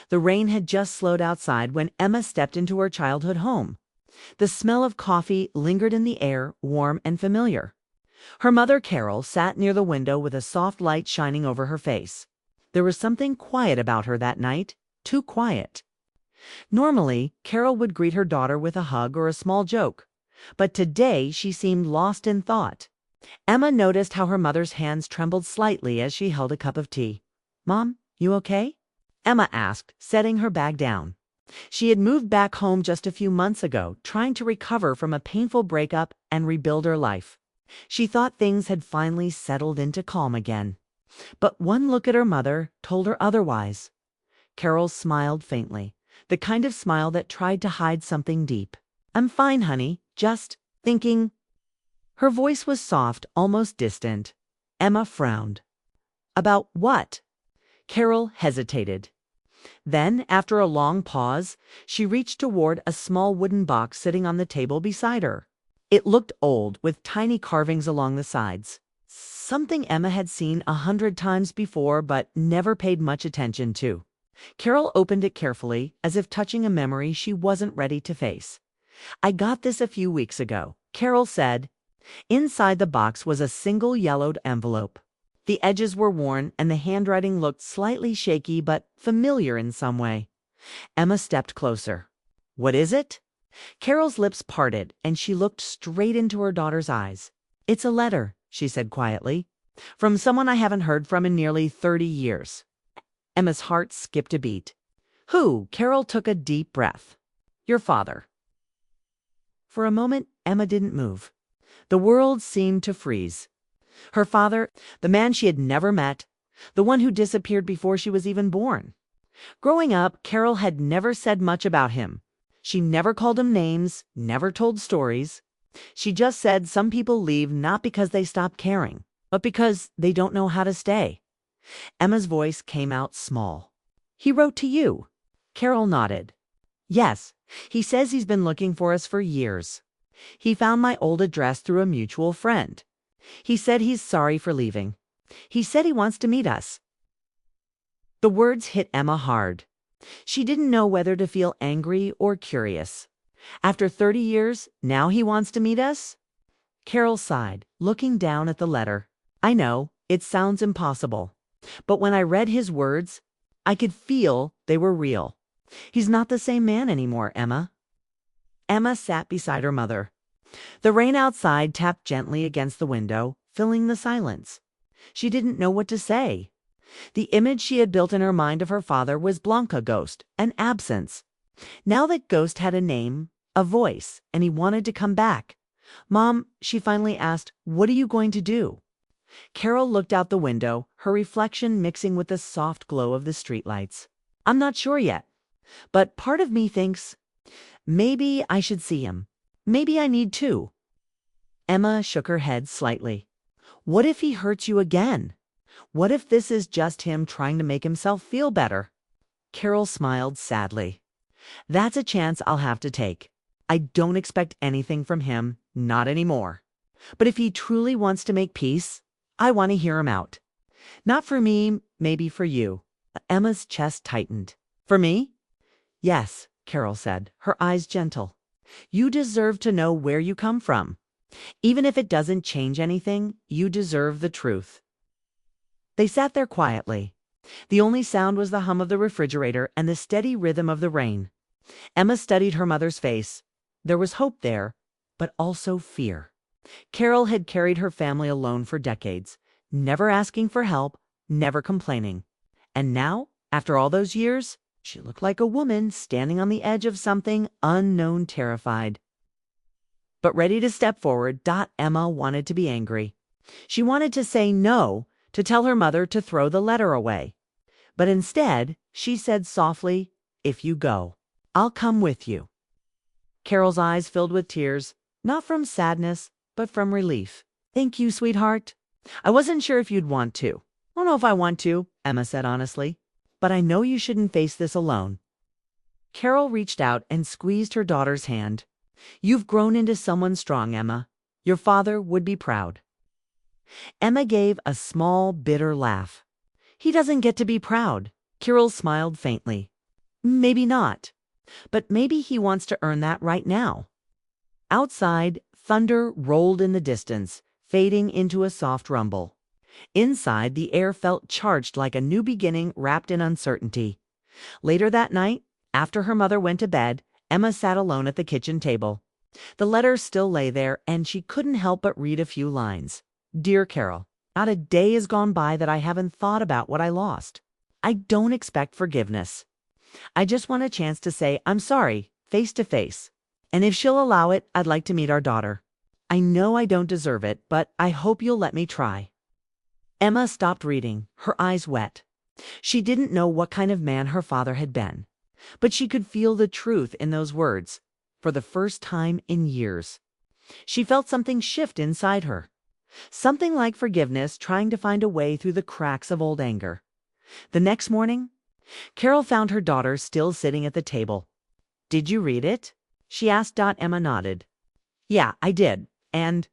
The rain had just slowed outside when Emma stepped into her childhood home. The smell of coffee lingered in the air, warm and familiar. Her mother, Carol, sat near the window with a soft light shining over her face. There was something quiet about her that night, too quiet. Normally, Carol would greet her daughter with a hug or a small joke, but today she seemed lost in thought. Emma noticed how her mother's hands trembled slightly as she held a cup of tea. "Mom, you okay?" Emma asked, setting her bag down. She had moved back home just a few months ago, trying to recover from a painful breakup and rebuild her life. She thought things had finally settled into calm again. But one look at her mother told her otherwise. Carol smiled faintly, the kind of smile that tried to hide something deep. "I'm fine, honey, just thinking." Her voice was soft, almost distant. Emma frowned. "About what?" Carol hesitated. Then, after a long pause, she reached toward a small wooden box sitting on the table beside her. It looked old, with tiny carvings along the sides. Something Emma had seen 100 times before but never paid much attention to. Carol opened it carefully, as if touching a memory she wasn't ready to face. "I got this a few weeks ago," Carol said. Inside the box was a single yellowed envelope. The edges were worn and the handwriting looked slightly shaky but familiar in some way. Emma stepped closer. "What is it?" Carol's lips parted and she looked straight into her daughter's eyes. "It's a letter," she said quietly, "from someone I haven't heard from in nearly 30 years. Emma's heart skipped a beat. "Who?" Carol took a deep breath. "Your father." For a moment, Emma didn't move. The world seemed to freeze. Her father, the man she had never met, the one who disappeared before she was even born. Growing up, Carol had never said much about him. She never called him names, never told stories. She just said some people leave not because they stop caring, but because they don't know how to stay. Emma's voice came out small. "He wrote to you." Carol nodded. "Yes, he says he's been looking for us for years. He found my old address through a mutual friend. He said he's sorry for leaving. He said he wants to meet us." The words hit Emma hard. She didn't know whether to feel angry or curious. After 30 years, now he wants to meet us? Carol sighed, looking down at the letter. "I know, it sounds impossible. But when I read his words, I could feel they were real. He's not the same man anymore, Emma." Emma sat beside her mother. The rain outside tapped gently against the window, filling the silence. She didn't know what to say. The image she had built in her mind of her father was Blanca Ghost, an absence. Now that Ghost had a name, a voice, and he wanted to come back. "Mom," she finally asked, "what are you going to do?" Carol looked out the window, her reflection mixing with the soft glow of the streetlights. "I'm not sure yet, but part of me thinks maybe I should see him. Maybe I need to." Emma shook her head slightly. "What if he hurts you again? What if this is just him trying to make himself feel better?" Carol smiled sadly. "That's a chance I'll have to take. I don't expect anything from him, not anymore. But if he truly wants to make peace, I want to hear him out. Not for me, maybe for you." Emma's chest tightened. "For me?" "Yes," Carol said, her eyes gentle. "You deserve to know where you come from. Even if it doesn't change anything, you deserve the truth." They sat there quietly. The only sound was the hum of the refrigerator and the steady rhythm of the rain. Emma studied her mother's face. There was hope there, but also fear. Carol had carried her family alone for decades, never asking for help, never complaining. And now, after all those years, she looked like a woman standing on the edge of something unknown, terrified. But ready to step forward, Emma wanted to be angry. She wanted to say no, to tell her mother to throw the letter away. But instead, she said softly, "If you go, I'll come with you." Carol's eyes filled with tears, not from sadness, but from relief. "Thank you, sweetheart. I wasn't sure if you'd want to." "I don't know if I want to," Emma said honestly. "But I know you shouldn't face this alone." Carol reached out and squeezed her daughter's hand. "You've grown into someone strong, Emma. Your father would be proud." Emma gave a small, bitter laugh. "He doesn't get to be proud." Carol smiled faintly. Maybe not. But maybe he wants to earn that right now. Outside, thunder rolled in the distance, fading into a soft rumble. Inside, the air felt charged like a new beginning wrapped in uncertainty. Later that night, after her mother went to bed, Emma sat alone at the kitchen table. The letter still lay there, and she couldn't help but read a few lines. Dear Carol, not a day has gone by that I haven't thought about what I lost. I don't expect forgiveness. I just want a chance to say I'm sorry, face to face. And if she'll allow it, I'd like to meet our daughter. I know I don't deserve it, but I hope you'll let me try. Emma stopped reading, her eyes wet. She didn't know what kind of man her father had been, but she could feel the truth in those words, for the first time in years. She felt something shift inside her, something like forgiveness trying to find a way through the cracks of old anger. The next morning, Carol found her daughter still sitting at the table. Did you read it? She asked. Emma nodded. Yeah, I did. And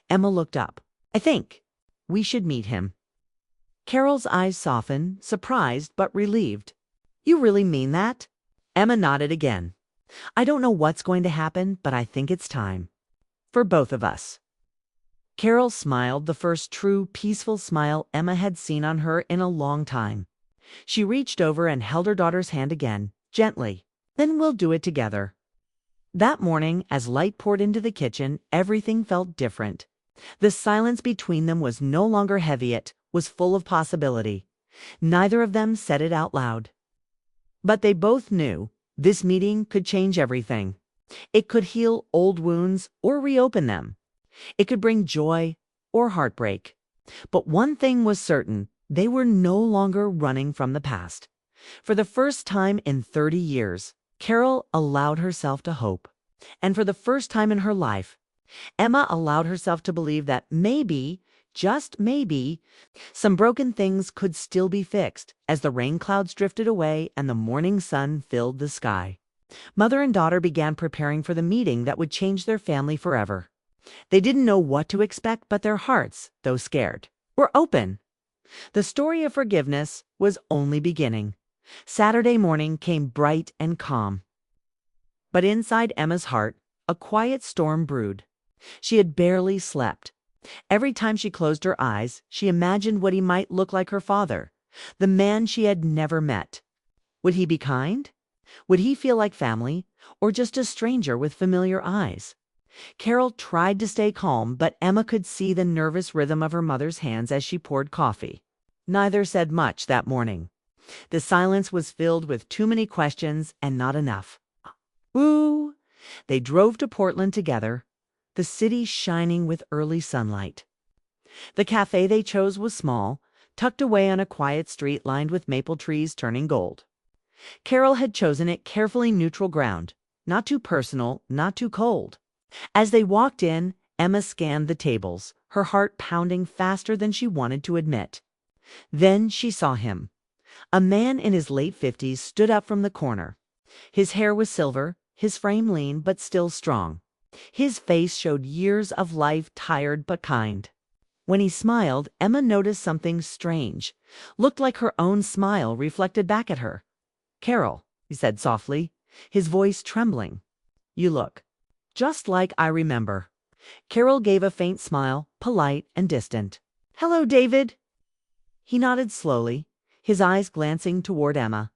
Emma looked up. I think we should meet him. Carol's eyes softened, surprised but relieved. You really mean that? Emma nodded again. I don't know what's going to happen, but I think it's time. For both of us. Carol smiled, the first true, peaceful smile Emma had seen on her in a long time. She reached over and held her daughter's hand again, gently. Then we'll do it together. That morning, as light poured into the kitchen, everything felt different. The silence between them was no longer heavy, it was full of possibility. Neither of them said it out loud. But they both knew this meeting could change everything. It could heal old wounds or reopen them. It could bring joy or heartbreak. But one thing was certain, they were no longer running from the past. For the first time in 30 years, Carol allowed herself to hope. And for the first time in her life, Emma allowed herself to believe that maybe, just maybe, some broken things could still be fixed as the rain clouds drifted away and the morning sun filled the sky. Mother and daughter began preparing for the meeting that would change their family forever. They didn't know what to expect, but their hearts, though scared, were open. The story of forgiveness was only beginning. Saturday morning came bright and calm. But inside Emma's heart, a quiet storm brewed. She had barely slept. Every time she closed her eyes, she imagined what he might look like, her father, the man she had never met. Would he be kind? Would he feel like family, or just a stranger with familiar eyes? Carol tried to stay calm, but Emma could see the nervous rhythm of her mother's hands as she poured coffee. Neither said much that morning. The silence was filled with too many questions and not enough. Ooh! They drove to Portland together, the city shining with early sunlight. The cafe they chose was small, tucked away on a quiet street lined with maple trees turning gold. Carol had chosen it carefully neutral ground, not too personal, not too cold. As they walked in, Emma scanned the tables, her heart pounding faster than she wanted to admit. Then she saw him. A man in his late 50s stood up from the corner. His hair was silver, his frame lean but still strong. His face showed years of life, tired but kind. When he smiled, Emma noticed something strange. Looked like her own smile reflected back at her. Carol, he said softly, his voice trembling. You look just like I remember. Carol gave a faint smile, polite and distant. Hello, David. He nodded slowly, his eyes glancing toward Emma.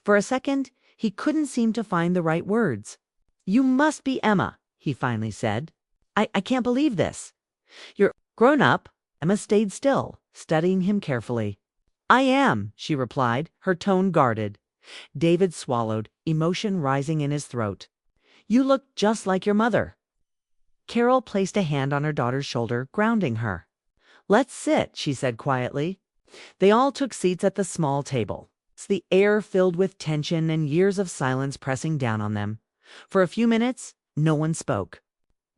For a second, he couldn't seem to find the right words. You must be Emma, he finally said. I can't believe this. You're grown up. Emma stayed still, studying him carefully. I am, she replied, her tone guarded. David swallowed, emotion rising in his throat. You look just like your mother. Carol placed a hand on her daughter's shoulder, grounding her. Let's sit, she said quietly. They all took seats at the small table, the air filled with tension and years of silence pressing down on them. For a few minutes, no one spoke.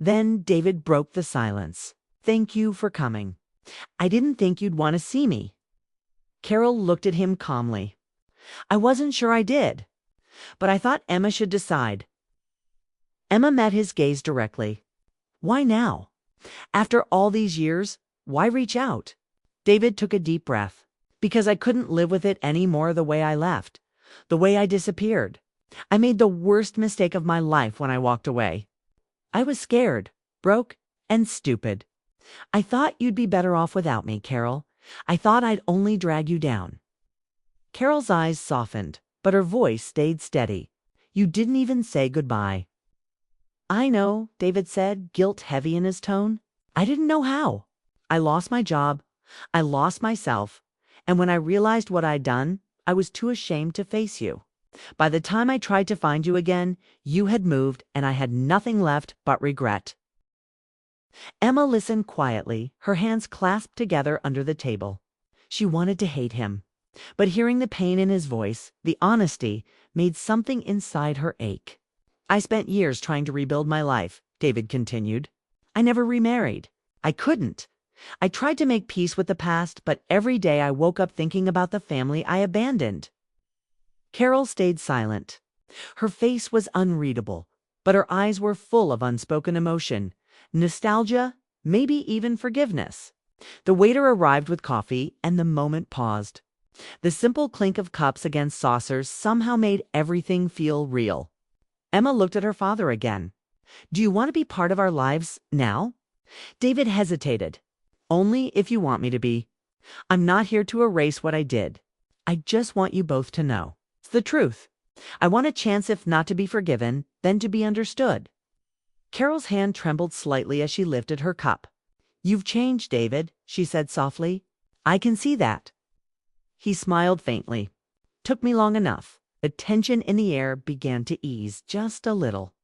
Then David broke the silence. Thank you for coming. I didn't think you'd want to see me. Carol looked at him calmly. I wasn't sure I did, but I thought Emma should decide. Emma met his gaze directly. Why now? After all these years, why reach out? David took a deep breath. Because I couldn't live with it any more the way I left. The way I disappeared. I made the worst mistake of my life when I walked away. I was scared, broke, and stupid. I thought you'd be better off without me, Carol. I thought I'd only drag you down." Carol's eyes softened, but her voice stayed steady. "You didn't even say goodbye." "I know," David said, guilt heavy in his tone. "I didn't know how. I lost my job. I lost myself. And when I realized what I'd done, I was too ashamed to face you. By the time I tried to find you again, you had moved and I had nothing left but regret." Emma listened quietly, her hands clasped together under the table. She wanted to hate him, but hearing the pain in his voice, the honesty, made something inside her ache. "I spent years trying to rebuild my life," David continued. "I never remarried. I couldn't. I tried to make peace with the past, but every day I woke up thinking about the family I abandoned." Carol stayed silent. Her face was unreadable, but her eyes were full of unspoken emotion, nostalgia, maybe even forgiveness. The waiter arrived with coffee, and the moment paused. The simple clink of cups against saucers somehow made everything feel real. Emma looked at her father again. "Do you want to be part of our lives now?" David hesitated. "Only if you want me to be. I'm not here to erase what I did. I just want you both to know. It's the truth. I want a chance, if not to be forgiven, then to be understood." Carol's hand trembled slightly as she lifted her cup. "You've changed, David," she said softly. "I can see that." He smiled faintly. "Took me long enough." The tension in the air began to ease just a little.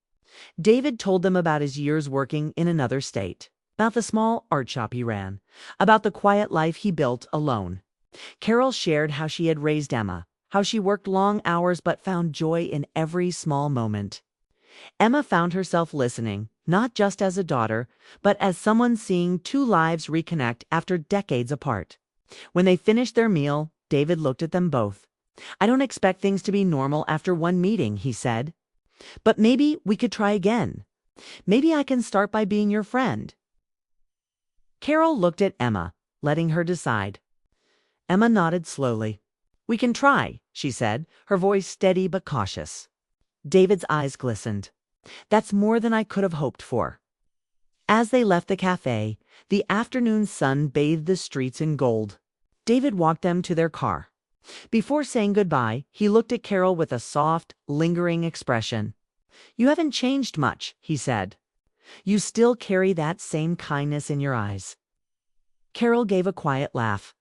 David told them about his years working in another state, about the small art shop he ran, about the quiet life he built alone. Carol shared how she had raised Emma, how she worked long hours but found joy in every small moment. Emma found herself listening, not just as a daughter, but as someone seeing two lives reconnect after decades apart. When they finished their meal, David looked at them both. "I don't expect things to be normal after one meeting," he said. "But maybe we could try again. Maybe I can start by being your friend." Carol looked at Emma, letting her decide. Emma nodded slowly. "We can try," she said, her voice steady but cautious. David's eyes glistened. "That's more than I could have hoped for." As they left the cafe, the afternoon sun bathed the streets in gold. David walked them to their car. Before saying goodbye, he looked at Carol with a soft, lingering expression. "You haven't changed much," he said. "You still carry that same kindness in your eyes." Carol gave a quiet laugh.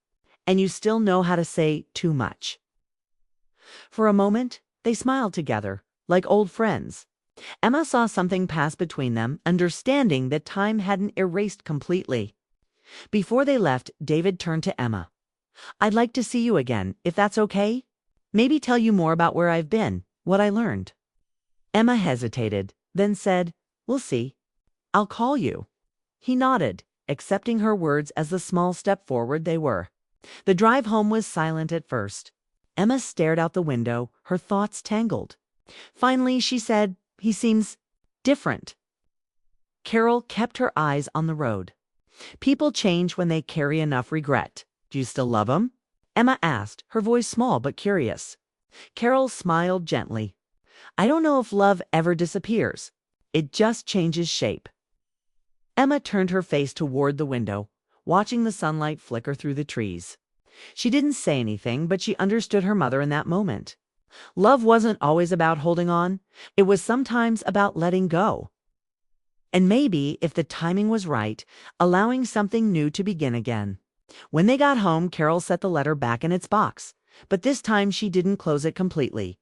"And you still know how to say too much." For a moment, they smiled together, like old friends. Emma saw something pass between them, understanding that time hadn't erased completely. Before they left, David turned to Emma. "I'd like to see you again, if that's okay. Maybe tell you more about where I've been, what I learned." Emma hesitated, then said, "We'll see. I'll call you." He nodded, accepting her words as the small step forward they were. The drive home was silent at first. Emma stared out the window, her thoughts tangled. Finally, she said, "He seems different." Carol kept her eyes on the road. "People change when they carry enough regret. Do you still love him?" Emma asked, her voice small but curious. Carol smiled gently. "I don't know if love ever disappears. It just changes shape." Emma turned her face toward the window, watching the sunlight flicker through the trees. She didn't say anything, but she understood her mother in that moment. Love wasn't always about holding on. It was sometimes about letting go. And maybe, if the timing was right, allowing something new to begin again. When they got home, Carol set the letter back in its box, but this time she didn't close it completely.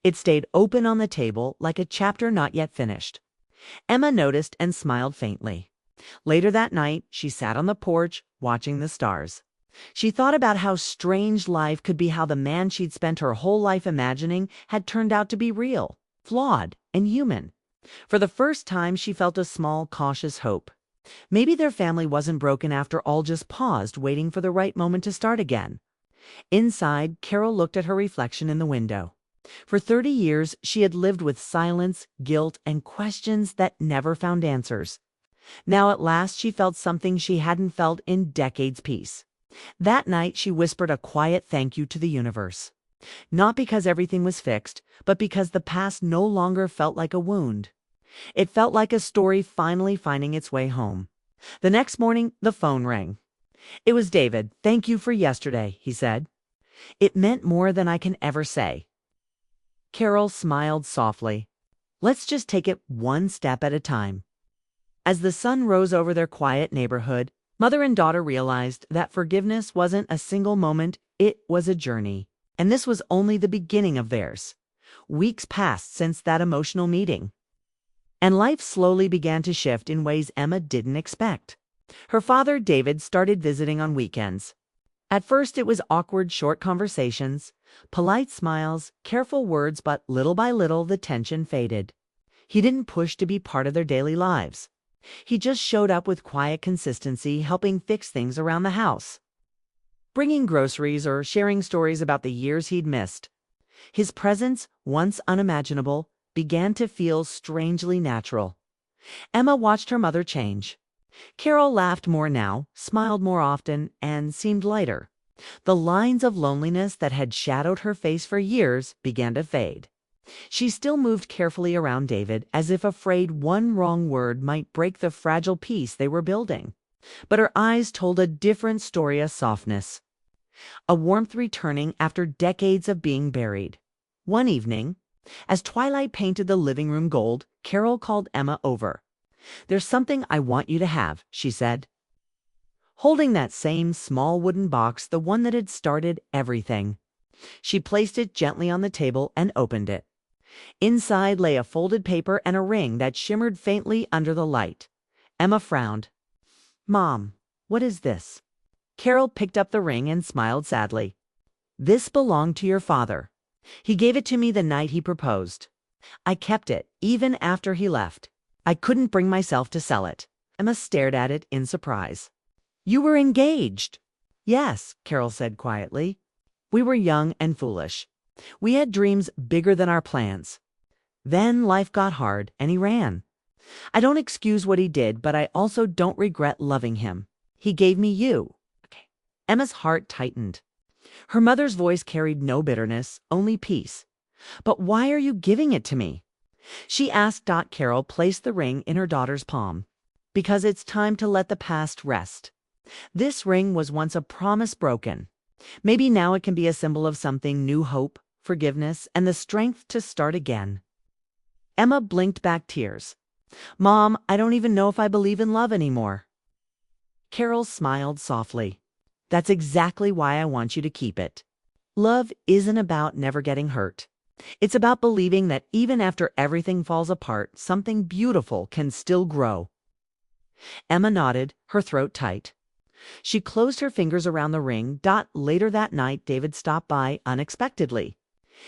It stayed open on the table like a chapter not yet finished. Emma noticed and smiled faintly. Later that night, she sat on the porch, watching the stars. She thought about how strange life could be, how the man she'd spent her whole life imagining had turned out to be real, flawed, and human. For the first time, she felt a small, cautious hope. Maybe their family wasn't broken after all, just paused, waiting for the right moment to start again. Inside, Carol looked at her reflection in the window. For 30 years, she had lived with silence, guilt, and questions that never found answers. Now at last she felt something she hadn't felt in decades, peace. That night she whispered a quiet thank you to the universe. Not because everything was fixed, but because the past no longer felt like a wound. It felt like a story finally finding its way home. The next morning, the phone rang. It was David. "Thank you for yesterday," he said. "It meant more than I can ever say." Carol smiled softly. "Let's just take it one step at a time." As the sun rose over their quiet neighborhood, mother and daughter realized that forgiveness wasn't a single moment, it was a journey. And this was only the beginning of theirs. Weeks passed since that emotional meeting. And life slowly began to shift in ways Emma didn't expect. Her father, David, started visiting on weekends. At first, it was awkward, short conversations, polite smiles, careful words, but little by little, the tension faded. He didn't push to be part of their daily lives. He just showed up with quiet consistency, helping fix things around the house, bringing groceries or sharing stories about the years he'd missed. His presence, once unimaginable, began to feel strangely natural. Emma watched her mother change. Carol laughed more now, smiled more often, and seemed lighter. The lines of loneliness that had shadowed her face for years began to fade. She still moved carefully around David, as if afraid one wrong word might break the fragile peace they were building. But her eyes told a different story of softness, a warmth returning after decades of being buried. One evening, as twilight painted the living room gold, Carol called Emma over. "There's something I want you to have," she said, holding that same small wooden box, the one that had started everything. She placed it gently on the table and opened it. Inside lay a folded paper and a ring that shimmered faintly under the light. Emma frowned. "Mom, what is this?" Carol picked up the ring and smiled sadly. "This belonged to your father. He gave it to me the night he proposed. I kept it, even after he left. I couldn't bring myself to sell it." Emma stared at it in surprise. "You were engaged?" "Yes," Carol said quietly. "We were young and foolish. We had dreams bigger than our plans. Then life got hard, and he ran. I don't excuse what he did, but I also don't regret loving him. He gave me you." Okay. Emma's heart tightened. Her mother's voice carried no bitterness, only peace. "But why are you giving it to me?" she asked. Carol placed the ring in her daughter's palm. "Because it's time to let the past rest. This ring was once a promise broken. Maybe now it can be a symbol of something new: hope, forgiveness, and the strength to start again." Emma blinked back tears. "Mom, I don't even know if I believe in love anymore." Carol smiled softly. "That's exactly why I want you to keep it. Love isn't about never getting hurt. It's about believing that even after everything falls apart, something beautiful can still grow." Emma nodded, her throat tight. She closed her fingers around the ring. Later that night, David stopped by unexpectedly.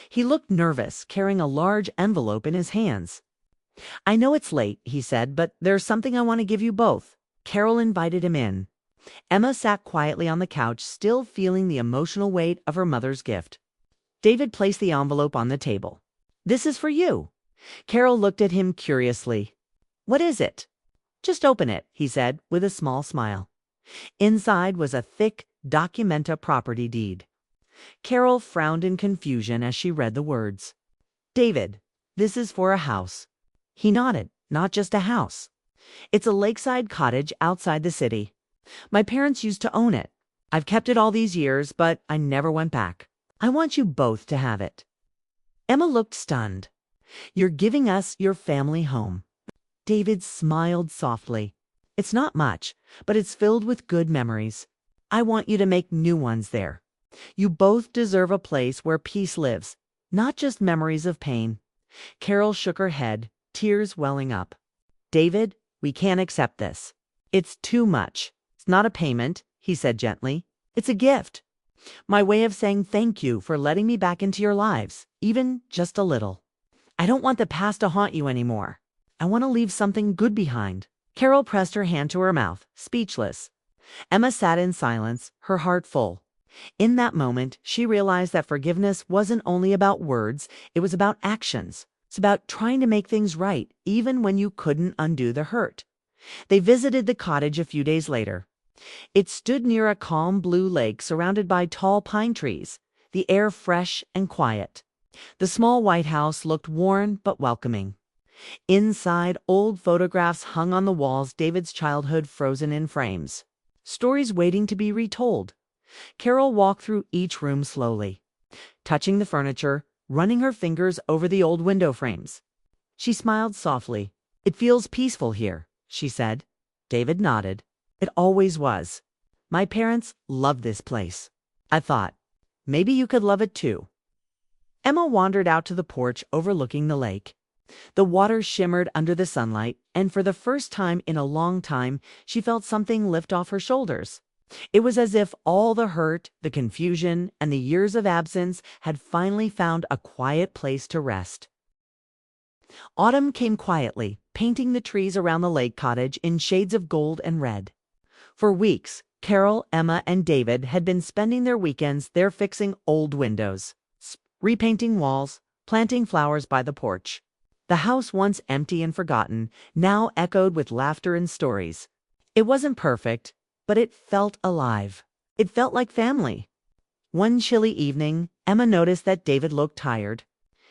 He looked nervous, carrying a large envelope in his hands. "I know it's late," he said, "but there's something I want to give you both." Carol invited him in. Emma sat quietly on the couch, still feeling the emotional weight of her mother's gift. David placed the envelope on the table. "This is for you." Carol looked at him curiously. "What is it?" "Just open it," he said, with a small smile. Inside was a thick Documenta property deed. Carol frowned in confusion as she read the words. "David, this is for a house." He nodded. "Not just a house. It's a lakeside cottage outside the city. My parents used to own it. I've kept it all these years, but I never went back. I want you both to have it." Emma looked stunned. "You're giving us your family home." David smiled softly. "It's not much, but it's filled with good memories. I want you to make new ones there. You both deserve a place where peace lives, not just memories of pain." Carol shook her head, tears welling up. "David, we can't accept this. It's too much." "It's not a payment," he said gently. "It's a gift. My way of saying thank you for letting me back into your lives, even just a little. I don't want the past to haunt you anymore. I want to leave something good behind." Carol pressed her hand to her mouth, speechless. Emma sat in silence, her heart full. In that moment, she realized that forgiveness wasn't only about words, it was about actions. It's about trying to make things right, even when you couldn't undo the hurt. They visited the cottage a few days later. It stood near a calm blue lake surrounded by tall pine trees. the air fresh and quiet. The small white house looked worn but welcoming. Inside, old photographs hung on the walls, David's childhood frozen in frames. Stories waiting to be retold. Carol walked through each room slowly, touching the furniture, running her fingers over the old window frames. She smiled softly. "It feels peaceful here," she said. David nodded. "It always was. My parents loved this place. I thought, maybe you could love it too." Emma wandered out to the porch overlooking the lake. The water shimmered under the sunlight, and for the first time in a long time, she felt something lift off her shoulders. It was as if all the hurt, the confusion, and the years of absence had finally found a quiet place to rest. Autumn came quietly, painting the trees around the lake cottage in shades of gold and red. For weeks, Carol, Emma, and David had been spending their weekends there fixing old windows, repainting walls, planting flowers by the porch. The house, once empty and forgotten, now echoed with laughter and stories. It wasn't perfect, but it felt alive. It felt like family. One chilly evening, Emma noticed that David looked tired.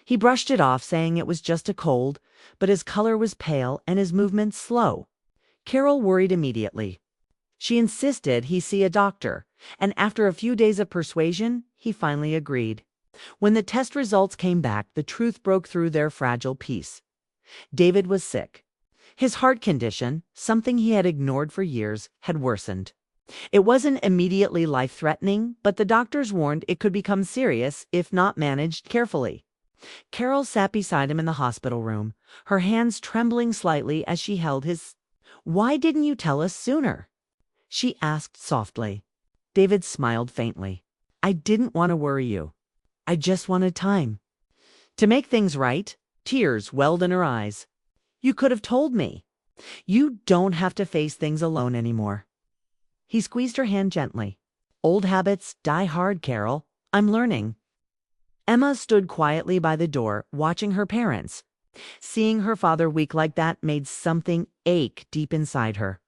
He brushed it off, saying it was just a cold, but his color was pale and his movements slow. Carol worried immediately. She insisted he see a doctor, and after a few days of persuasion, he finally agreed. When the test results came back, the truth broke through their fragile peace. David was sick. His heart condition, something he had ignored for years, had worsened. It wasn't immediately life-threatening, but the doctors warned it could become serious if not managed carefully. Carol sat beside him in the hospital room, her hands trembling slightly as she held his. "Why didn't you tell us sooner?" she asked softly. David smiled faintly. "I didn't want to worry you. I just wanted time to make things right." Tears welled in her eyes. "You could have told me. You don't have to face things alone anymore." He squeezed her hand gently. "Old habits die hard, Carol. I'm learning." Emma stood quietly by the door, watching her parents. Seeing her father weak like that made something ache deep inside her.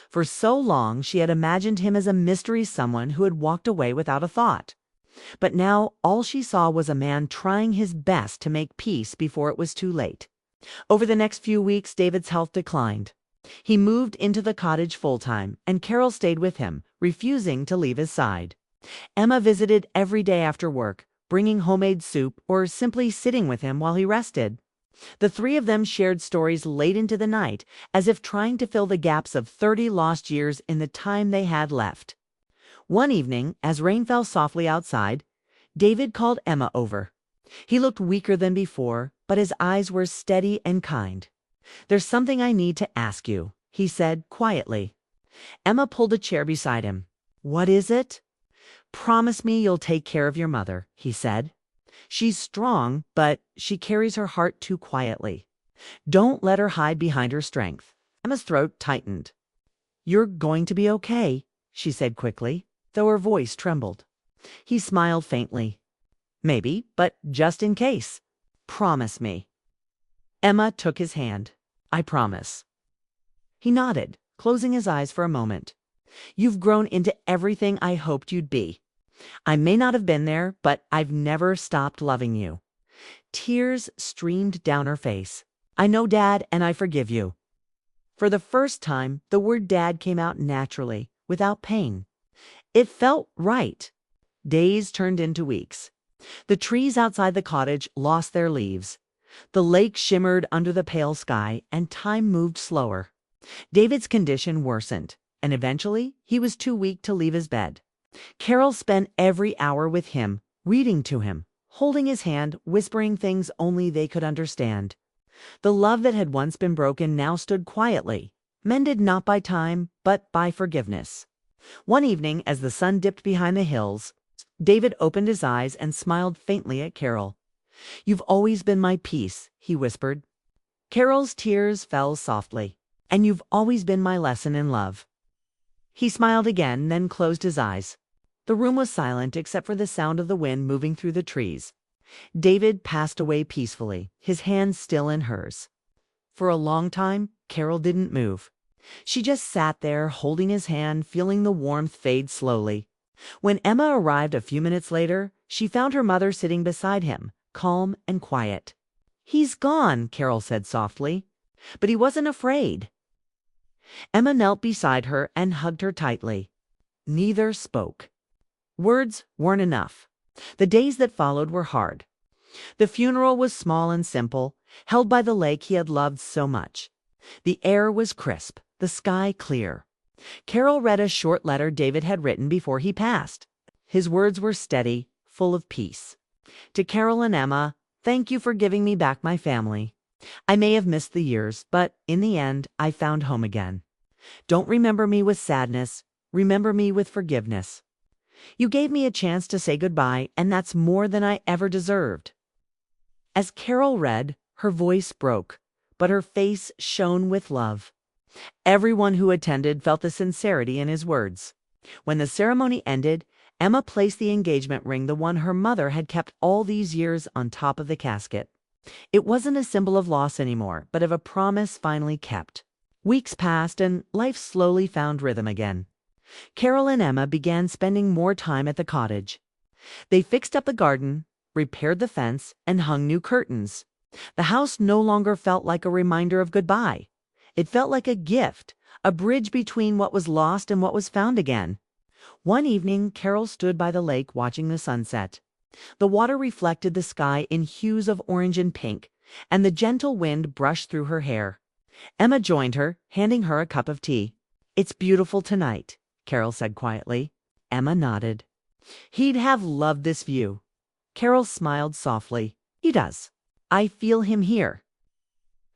For so long, she had imagined him as a mystery someone who had walked away without a thought. But now all she saw was a man trying his best to make peace before it was too late. Over the next few weeks, David's health declined. He moved into the cottage full-time, and Carol stayed with him, refusing to leave his side. Emma visited every day after work, bringing homemade soup or simply sitting with him while he rested. The three of them shared stories late into the night, as if trying to fill the gaps of 30 lost years in the time they had left. One evening, as rain fell softly outside, David called Emma over. He looked weaker than before, but his eyes were steady and kind. "There's something I need to ask you," he said quietly. Emma pulled a chair beside him. "What is it?" "Promise me you'll take care of your mother," he said. "She's strong, but she carries her heart too quietly. Don't let her hide behind her strength." Emma's throat tightened. "You're going to be okay," she said quickly, though her voice trembled. He smiled faintly. "Maybe, but just in case. Promise me." Emma took his hand. "I promise." He nodded, closing his eyes for a moment. "You've grown into everything I hoped you'd be. I may not have been there, but I've never stopped loving you." Tears streamed down her face. "I know, Dad, and I forgive you." For the first time, the word Dad came out naturally, without pain. It felt right. Days turned into weeks. The trees outside the cottage lost their leaves. The lake shimmered under the pale sky, and time moved slower. David's condition worsened, and eventually he was too weak to leave his bed. Carol spent every hour with him, reading to him, holding his hand, whispering things only they could understand. The love that had once been broken now stood quietly, mended not by time, but by forgiveness. One evening, as the sun dipped behind the hills, David opened his eyes and smiled faintly at Carol. "You've always been my peace," he whispered. Carol's tears fell softly. "And you've always been my lesson in love." He smiled again, then closed his eyes. The room was silent except for the sound of the wind moving through the trees. David passed away peacefully, his hand still in hers. For a long time, Carol didn't move. She just sat there, holding his hand, feeling the warmth fade slowly. When Emma arrived a few minutes later, she found her mother sitting beside him, calm and quiet. "He's gone," Carol said softly. But he wasn't afraid. Emma knelt beside her and hugged her tightly. Neither spoke. Words weren't enough. The days that followed were hard. The funeral was small and simple, held by the lake he had loved so much. The air was crisp, the sky clear. Carol read a short letter David had written before he passed. His words were steady, full of peace. To Carol and Emma, "Thank you for giving me back my family. I may have missed the years, but in the end, I found home again. Don't remember me with sadness. Remember me with forgiveness. You gave me a chance to say goodbye, and that's more than I ever deserved." As Carol read, her voice broke, but her face shone with love. Everyone who attended felt the sincerity in his words. When the ceremony ended, Emma placed the engagement ring, the one her mother had kept all these years, on top of the casket. It wasn't a symbol of loss anymore, but of a promise finally kept. Weeks passed, and life slowly found rhythm again. Carol and Emma began spending more time at the cottage. They fixed up the garden, repaired the fence, and hung new curtains. The house no longer felt like a reminder of goodbye. It felt like a gift, a bridge between what was lost and what was found again. One evening, Carol stood by the lake watching the sunset. The water reflected the sky in hues of orange and pink, and the gentle wind brushed through her hair. Emma joined her, handing her a cup of tea. "It's beautiful tonight," Carol said quietly. Emma nodded. "He'd have loved this view." Carol smiled softly. "He does. I feel him here."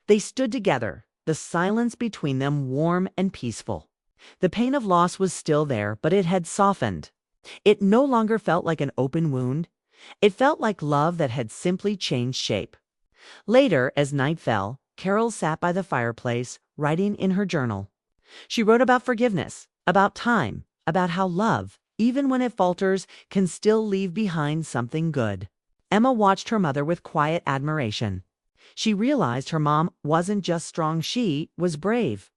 They stood together, the silence between them warm and peaceful. The pain of loss was still there, but it had softened. It no longer felt like an open wound. It felt like love that had simply changed shape. Later, as night fell, Carol sat by the fireplace, writing in her journal. She wrote about forgiveness, about time, about how love, even when it falters, can still leave behind something good. Emma watched her mother with quiet admiration. She realized her mom wasn't just strong, she was brave.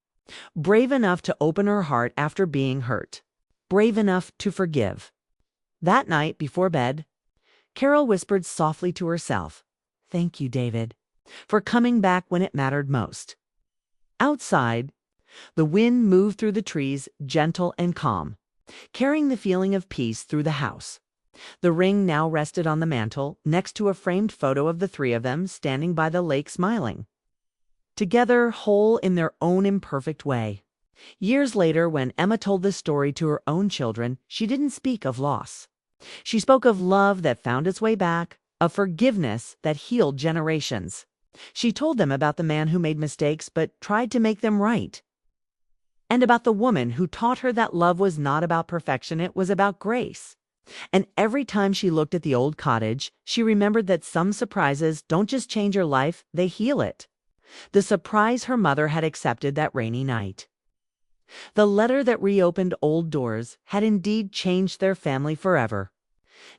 Brave enough to open her heart after being hurt. Brave enough to forgive. That night, before bed, Carol whispered softly to herself, "Thank you, David, for coming back when it mattered most." Outside, the wind moved through the trees, gentle and calm, carrying the feeling of peace through the house. The ring now rested on the mantel, next to a framed photo of the three of them standing by the lake smiling. Together, whole in their own imperfect way. Years later, when Emma told this story to her own children, she didn't speak of loss. She spoke of love that found its way back, of forgiveness that healed generations. She told them about the man who made mistakes but tried to make them right. And about the woman who taught her that love was not about perfection, it was about grace. And every time she looked at the old cottage, she remembered that some surprises don't just change your life, they heal it. The surprise her mother had accepted that rainy night. The letter that reopened old doors had indeed changed their family forever.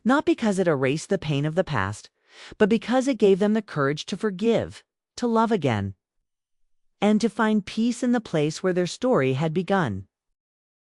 Not because it erased the pain of the past, but because it gave them the courage to forgive, to love again, and to find peace in the place where their story had begun.